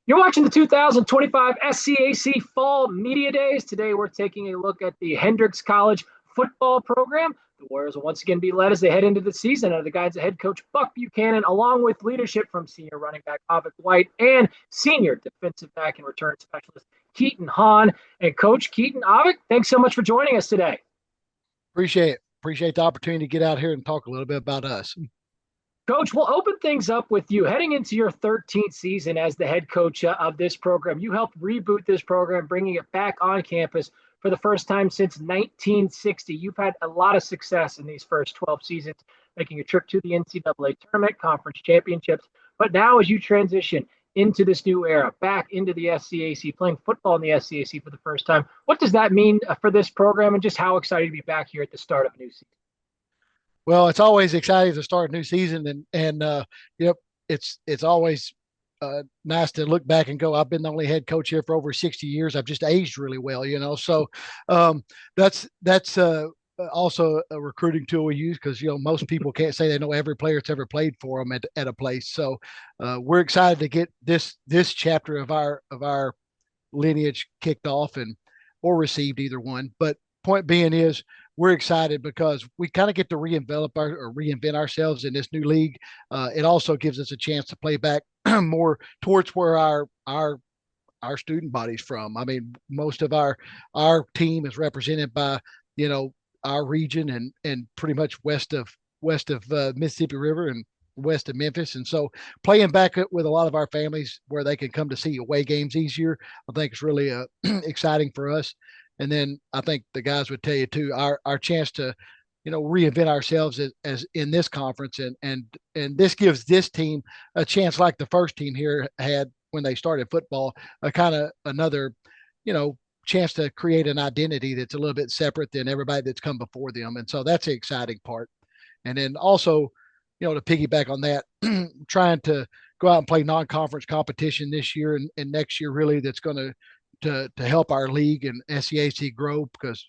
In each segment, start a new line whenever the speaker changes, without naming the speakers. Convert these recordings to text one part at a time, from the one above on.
You're watching the 2025 SCAC Fall Media Days. Today, we're taking a look at the Hendrix College football program. The Warriors will once again be led as they head into the season under the guidance of head coach Buck Buchanan, along with leadership from senior running back Auvic White and senior defensive back and return specialist Keaton Hahn. And Coach Keaton, Auvic, thanks so much for joining us today.
Appreciate it. Appreciate the opportunity to get out here and talk a little bit about us.
Coach, we'll open things up with you. Heading into your 13th season as the head coach of this program, you helped reboot this program, bringing it back on campus for the first time since 1960. You've had a lot of success in these first 12 seasons, making a trip to the NCAA tournament, conference championships. But now as you transition into this new era, back into the SCAC, playing football in the SCAC for the first time, what does that mean for this program and just how excited to be back here at the start of a new season?
Well, it's always exciting to start a new season, and yep, it's always nice to look back and go, I've been the only head coach here for over 60 years. I've just aged really well, you know. So that's also a recruiting tool we use because most people can't say they know every player that's ever played for them at a place. So we're excited to get this chapter of our lineage kicked off and or received, either one. But point being is we're excited because we kind of get to reinvent ourselves in this new league. It also gives us a chance to play back more towards where our student body's from. I mean, most of our team is represented by our region and pretty much west of Mississippi River and west of Memphis. And so playing back with a lot of our families where they can come to see away games easier, I think is really exciting for us. And then I think the guys would tell you too, our chance to, reinvent ourselves as in this conference, and this gives this team a chance, like the first team here had when they started football, a kind of another, chance to create an identity that's a little bit separate than everybody that's come before them. And so that's the exciting part. And then also, to piggyback on that, trying to go out and play non-conference competition this year and next year, really, that's going to help our league and SCAC grow because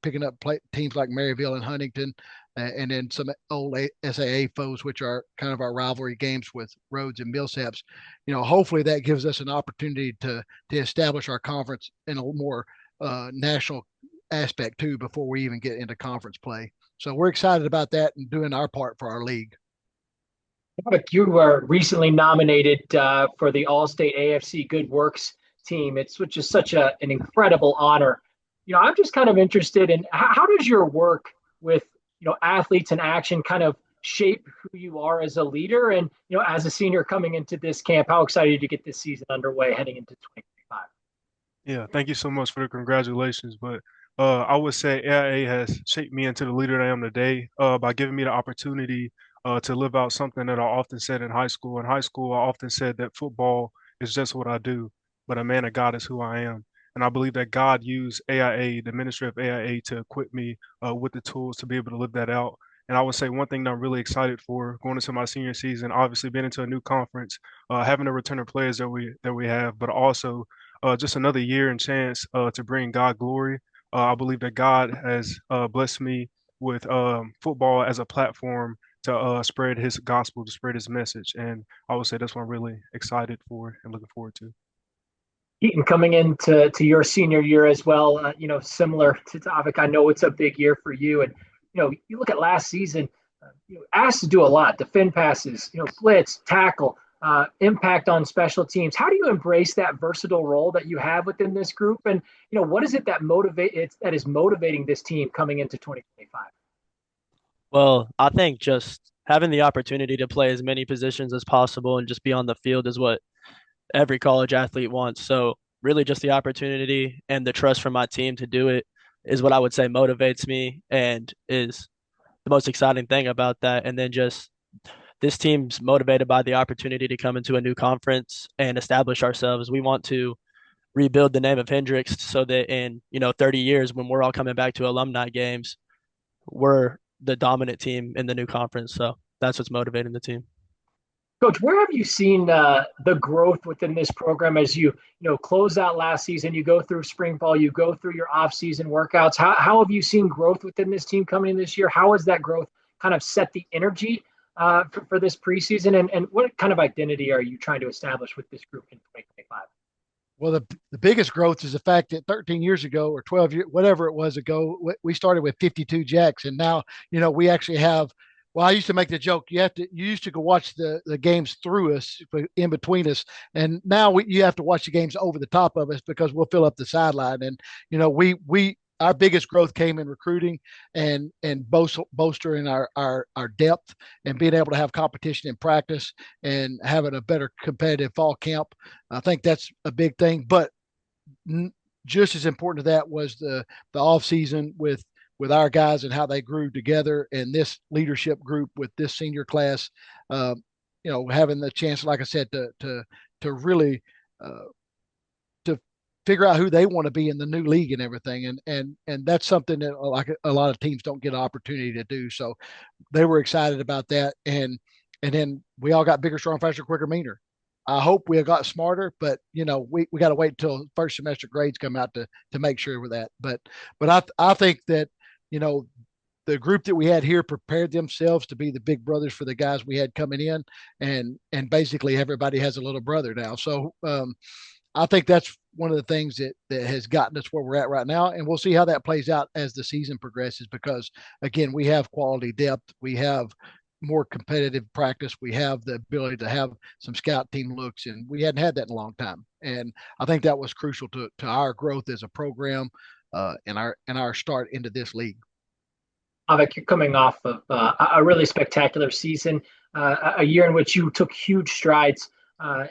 picking up teams like Maryville and Huntington, and then some old SAA foes, which are kind of our rivalry games with Rhodes and Millsaps. Hopefully that gives us an opportunity to establish our conference in a more national aspect too before we even get into conference play. So we're excited about that and doing our part for our league.
You were recently nominated for the All-State AFC Good Works team. Which is such an incredible honor. I'm just kind of interested in how does your work with athletes in action kind of shape who you are as a leader, and as a senior coming into this camp, how excited to get this season underway heading into 2025?
Yeah, thank you so much for the congratulations. But I would say AIA has shaped me into the leader that I am today by giving me the opportunity to live out something that I often said in high school. In high school, I often said that football is just what I do, but a man of God is who I am. And I believe that God used AIA, the ministry of AIA, to equip me with the tools to be able to live that out. And I would say one thing that I'm really excited for going into my senior season, obviously being into a new conference, having the returning players that we have, but also just another year and chance to bring God glory. I believe that God has blessed me with football as a platform to spread His gospel, to spread His message, and I would say that's what I'm really excited for and looking forward to.
Keaton, coming into your senior year as well, similar to Auvic, I know it's a big year for you. And, you look at last season, asked to do a lot, defend passes, blitz, tackle, impact on special teams. How do you embrace that versatile role that you have within this group? And, what is it that is motivating this team coming into 2025?
Well, I think just having the opportunity to play as many positions as possible and just be on the field is what every college athlete wants. So really just the opportunity and the trust from my team to do it is what I would say motivates me and is the most exciting thing about that. And then just this team's motivated by the opportunity to come into a new conference and establish ourselves. We want to rebuild the name of Hendrix so that in, 30 years when we're all coming back to alumni games, we're the dominant team in the new conference. So that's what's motivating the team.
Coach, where have you seen the growth within this program as you close out last season, you go through spring ball, you go through your off-season workouts? How have you seen growth within this team coming in this year? How has that growth kind of set the energy for this preseason? And what kind of identity are you trying to establish with this group in 2025?
Well, the biggest growth is the fact that 13 years ago or 12 years, whatever it was ago, we started with 52 jacks, and now we actually have. Well, I used to make the joke. You used to go watch the games through us, in between us, and now you have to watch the games over the top of us because we'll fill up the sideline. And we our biggest growth came in recruiting and bolstering our depth and being able to have competition in practice and having a better competitive fall camp. I think that's a big thing. But just as important to that was the off season with our guys and how they grew together, and this leadership group with this senior class. Having the chance, like I said, to really to figure out who they want to be in the new league and everything, and that's something that like a lot of teams don't get an opportunity to do. So they were excited about that, and then we all got bigger, stronger, faster, quicker, meaner. I hope we have got smarter, but we got to wait until first semester grades come out to make sure with that. But I think that the group that we had here prepared themselves to be the big brothers for the guys we had coming in, and basically everybody has a little brother now. So I think that's one of the things that has gotten us where we're at right now, and we'll see how that plays out as the season progresses. Because again, we have quality depth, we have more competitive practice, we have the ability to have some scout team looks, and we hadn't had that in a long time. And I think that was crucial to our growth as a program, and our start into this league.
Auvic, you're coming off of a really spectacular season, a year in which you took huge strides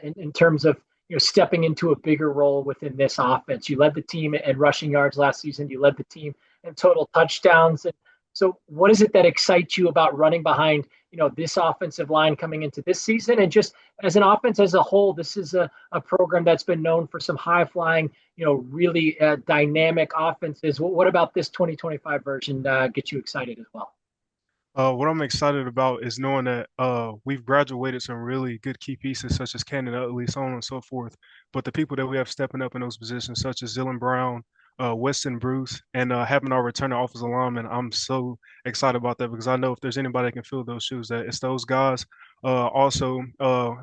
in terms of stepping into a bigger role within this offense. You led the team in rushing yards last season. You led the team in total touchdowns. And so, what is it that excites you about running behind this offensive line coming into this season? And just as an offense as a whole, this is a program that's been known for some high flying, really dynamic offenses. What about this 2025 version gets you excited as well?
What I'm excited about is knowing that we've graduated some really good key pieces, such as Cannon Utley, so on and so forth. But the people that we have stepping up in those positions, such as Dylan Brown, Weston Bruce, and having our returning offensive lineman, I'm so excited about that because I know if there's anybody that can fill those shoes, that it's those guys. Also,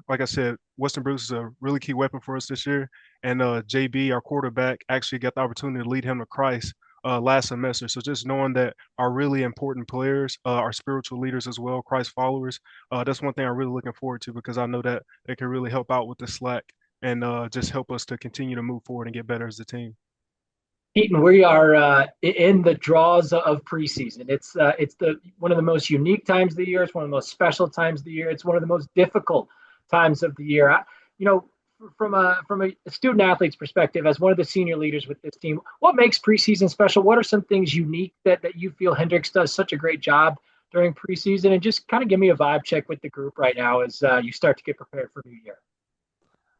like I said, Weston Bruce is a really key weapon for us this year, and JB, our quarterback, actually got the opportunity to lead him to Christ last semester. So just knowing that our really important players are spiritual leaders as well, Christ followers, that's one thing I'm really looking forward to because I know that they can really help out with the slack and just help us to continue to move forward and get better as a team.
Keaton, we are in the draws of preseason. It's one of the most unique times of the year. It's one of the most special times of the year. It's one of the most difficult times of the year. From a student athlete's perspective, as one of the senior leaders with this team, what makes preseason special? What are some things unique that you feel Hendrix does such a great job during preseason? And just kind of give me a vibe check with the group right now as you start to get prepared for New Year.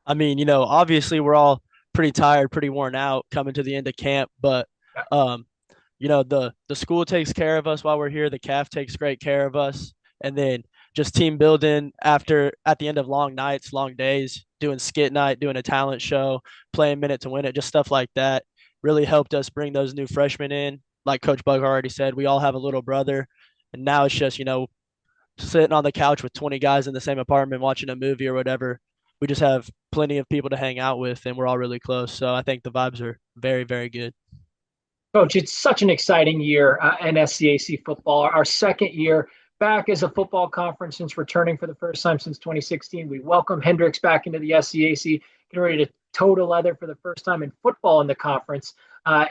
I mean, obviously we're all pretty tired, pretty worn out coming to the end of camp, but the school takes care of us while we're here. The CAF takes great care of us, and then just team building at the end of long nights, long days, doing skit night, doing a talent show, playing minute to win it, just stuff like that really helped us bring those new freshmen in. Like Coach Bug already said, we all have a little brother, and now it's just sitting on the couch with 20 guys in the same apartment watching a movie or whatever. We just have plenty of people to hang out with, and we're all really close. So I think the vibes are very, very good.
Coach, it's such an exciting year in SCAC football. Our second year back as a football conference since returning for the first time since 2016. We welcome Hendrix back into the SCAC, getting ready to toe to leather for the first time in football in the conference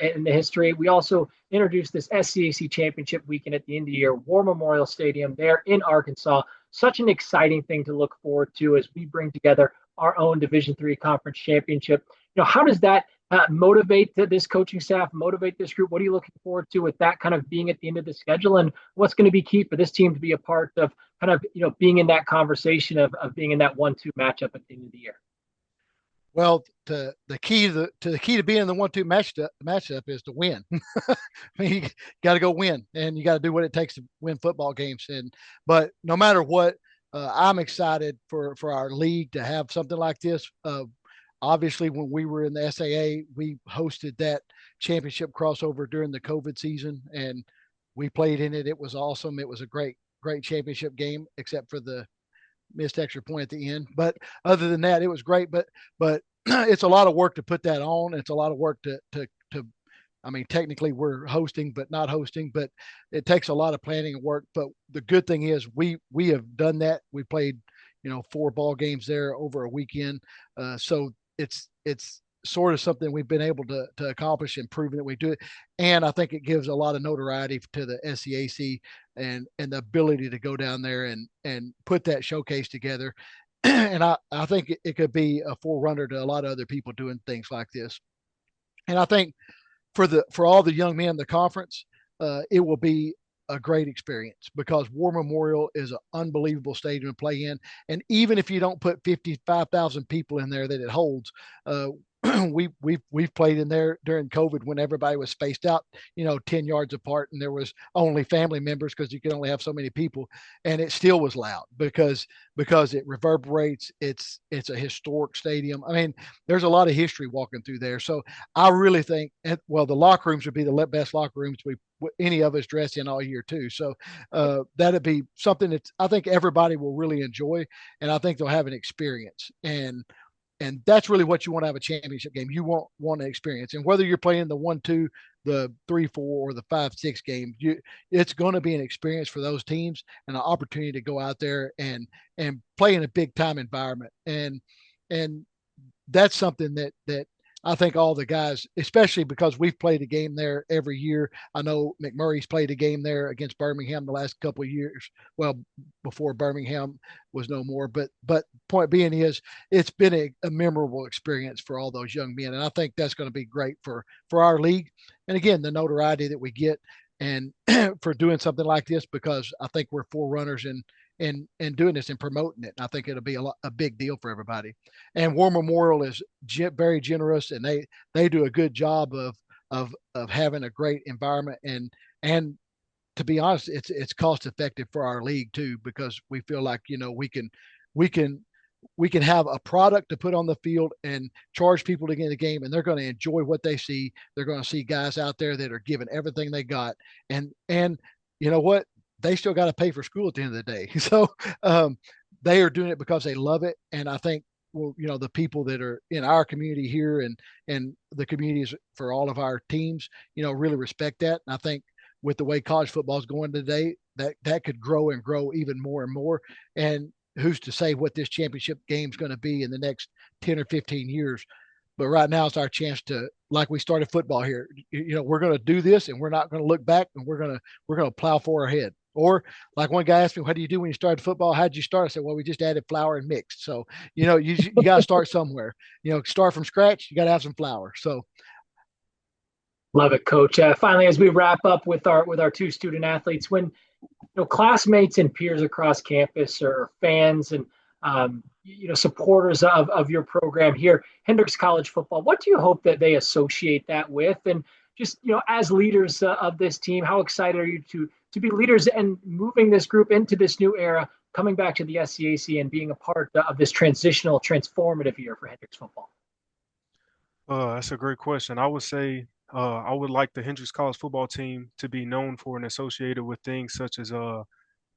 in the history. We also introduced this SCAC championship weekend at the end of the year, War Memorial Stadium there in Arkansas. Such an exciting thing to look forward to as we bring together our own Division III conference championship. How does that motivate this coaching staff, motivate this group? What are you looking forward to with that kind of being at the end of the schedule? And what's going to be key for this team to be a part of kind of, being in that conversation of being in that 1-2 matchup at the end of the year?
Well, the key to being in the 1-2 matchup is to win. I mean, you got to go win, and you got to do what it takes to win football games. But no matter what, I'm excited for our league to have something like this. Obviously, when we were in the SAA, we hosted that championship crossover during the COVID season, and we played in it. It was awesome. It was a great championship game, except for the missed extra point at the end. But other than that, it was great. But it's a lot of work to put that on. It's a lot of work to I mean, technically we're hosting, but not hosting, but it takes a lot of planning and work. But the good thing is we have done that. We played, 4 ball games there over a weekend. So it's sort of something we've been able to accomplish and proven that we do it. And I think it gives a lot of notoriety to the SCAC and the ability to go down there and put that showcase together. And I think it could be a forerunner to a lot of other people doing things like this. And I think for all the young men in the conference, it will be a great experience because War Memorial is an unbelievable stadium to play in. And even if you don't put 55,000 people in there that it holds, we've played in there during COVID when everybody was spaced out, 10 yards apart, and there was only family members because you could only have so many people, and it still was loud because it reverberates. It's a historic stadium. I mean, there's a lot of history walking through there. So I really think, well, the locker rooms would be the best locker rooms any of us dress in all year too. So that'd be something that I think everybody will really enjoy, and I think they'll have an experience. And that's really what you want to have a championship game. You want an experience. And whether you're playing the 1-2, the 3-4, or the 5-6 game, it's going to be an experience for those teams and an opportunity to go out there and play in a big time environment. And that's something that I think all the guys, especially because we've played a game there every year. I know McMurray's played a game there against Birmingham the last couple of years. Well, before Birmingham was no more. But point being is, it's been a memorable experience for all those young men, and I think that's going to be great for our league. And again, the notoriety that we get, and for doing something like this, because I think we're forerunners and doing this and promoting it. I think it'll be a big deal for everybody. And War Memorial is very generous, and they do a good job of having a great environment. And to be honest, it's cost effective for our league too, because we feel like we can have a product to put on the field and charge people to get in the game, and they're going to enjoy what they see. They're going to see guys out there that are giving everything they got, and you know what? They still got to pay for school at the end of the day. So they are doing it because they love it. And I think, well, the people that are in our community here and the communities for all of our teams, really respect that. And I think with the way college football is going today, that could grow and grow even more and more. And who's to say what this championship game is going to be in the next 10 or 15 years. But right now it's our chance to, like we started football here, we're going to do this, and we're not going to look back, and we're going to plow for our head. Or like one guy asked me, what do you do when you started football? How'd you start? I said, well, we just added flour and mixed. So, you got to start somewhere, start from scratch. You got to have some flour. So.
Love it, Coach. Finally, as we wrap up with our 2 student athletes, when classmates and peers across campus or fans and supporters of your program here, Hendrix College Football, what do you hope that they associate that with? And just as leaders of this team, how excited are you to be leaders and moving this group into this new era, coming back to the SCAC and being a part of this transformative year for Hendrix football?
That's a great question. I would say I would like the Hendrix College football team to be known for and associated with things such as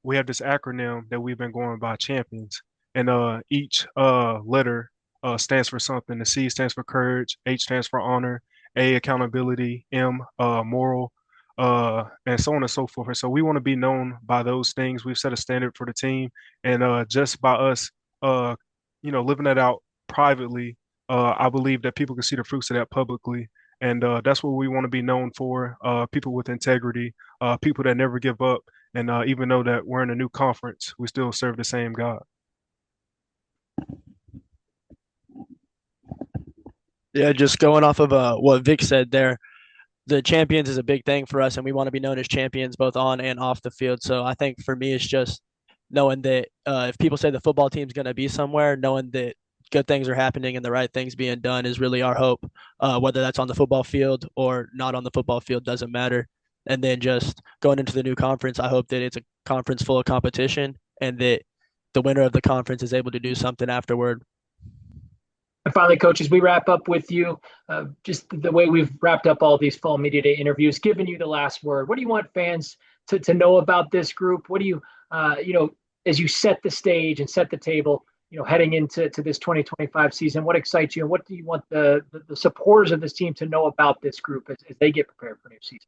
we have this acronym that we've been going by, champions, and each letter stands for something. The C stands for courage, H stands for honor, A, accountability, M, moral, and so on and so forth. And so we want to be known by those things. We've set a standard for the team, and just by us, living that out privately, I believe that people can see the fruits of that publicly. And that's what we want to be known for, people with integrity, people that never give up. And even though that we're in a new conference, we still serve the same God.
Yeah, just going off of what Vic said there, the champions is a big thing for us, and we want to be known as champions both on and off the field. So I think for me, it's just knowing that if people say the football team's going to be somewhere, knowing that good things are happening and the right things being done is really our hope, whether that's on the football field or not on the football field, doesn't matter. And then just going into the new conference, I hope that it's a conference full of competition and that the winner of the conference is able to do something afterward.
And finally, Coach, as we wrap up with you, just the way we've wrapped up all these fall media day interviews, giving you the last word, what do you want fans to know about this group? What do you, as you set the stage and set the table, heading into this 2025 season? What excites you, and what do you want the supporters of this team to know about this group as they get prepared for new season?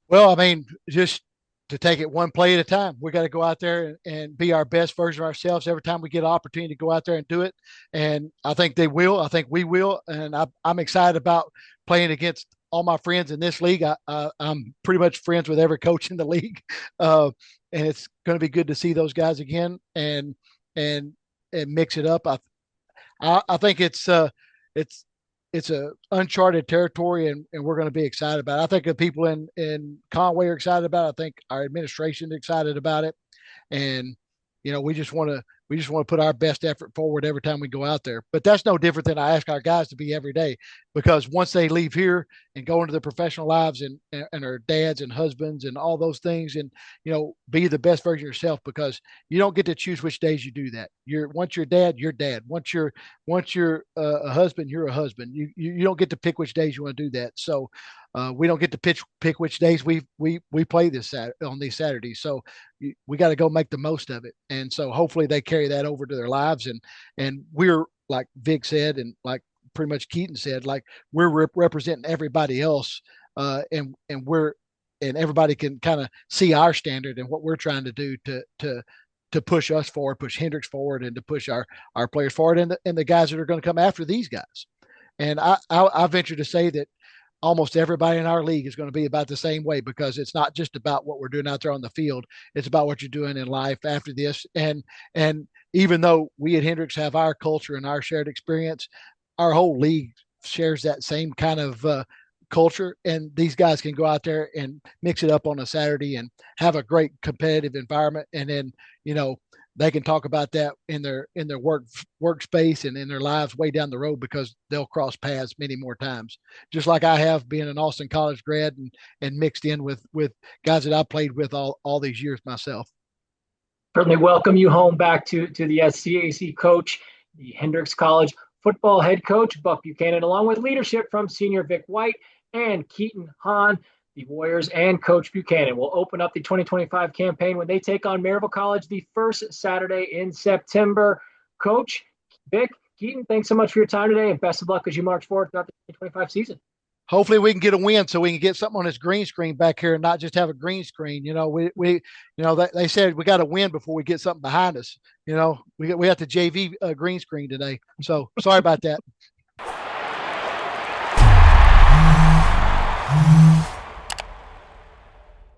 Well, I mean, just to take it one play at a time. We got to go out there and be our best version of ourselves every time we get an opportunity to go out there and do it. And I think they will. I think we will. And I'm excited about playing against all my friends in this league. I'm pretty much friends with every coach in the league, and it's going to be good to see those guys again and mix it up. I think it's a uncharted territory, and we're going to be excited about it. I think the people in Conway are excited about it. I think our administration is excited about it. And, we just want to put our best effort forward every time we go out there. But that's no different than I ask our guys to be every day, because once they leave here and go into their professional lives and their dads and husbands and all those things, and, be the best version of yourself, because you don't get to choose which days you do that. Once you're dad, you're dad. Once you're a husband, you're a husband. You don't get to pick which days you want to do that. So we don't get to pick which days we play on these Saturdays. So we got to go make the most of it. And so hopefully they carry that over to their lives. And we're, like Vic said, and like pretty much Keaton said, like, we're representing everybody else, and everybody can kind of see our standard and what we're trying to do to push us forward, push Hendrix forward, and to push our players forward, and the guys that are going to come after these guys. And I venture to say that almost everybody in our league is going to be about the same way, because it's not just about what we're doing out there on the field. It's about what you're doing in life after this. And even though we at Hendrix have our culture and our shared experience, our whole league shares that same kind of culture. And these guys can go out there and mix it up on a Saturday and have a great competitive environment. And then, they can talk about that in their workspace and in their lives way down the road, because they'll cross paths many more times. Just like I have, being an Austin College grad and mixed in with guys that I played with all these years myself.
Certainly welcome you home back to the SCAC coach, the Hendrix College football head coach, Buck Buchanan, along with leadership from senior Vic White and Keaton Hahn. The Warriors and Coach Buchanan will open up the 2025 campaign when they take on Maryville College the first Saturday in September. Coach, Vic, Keaton, thanks so much for your time today, and best of luck as you march forward throughout the 2025 season.
Hopefully we can get a win so we can get something on this green screen back here and not just have a green screen. They said we got to win before we get something behind us. We got the JV green screen today. So sorry about that.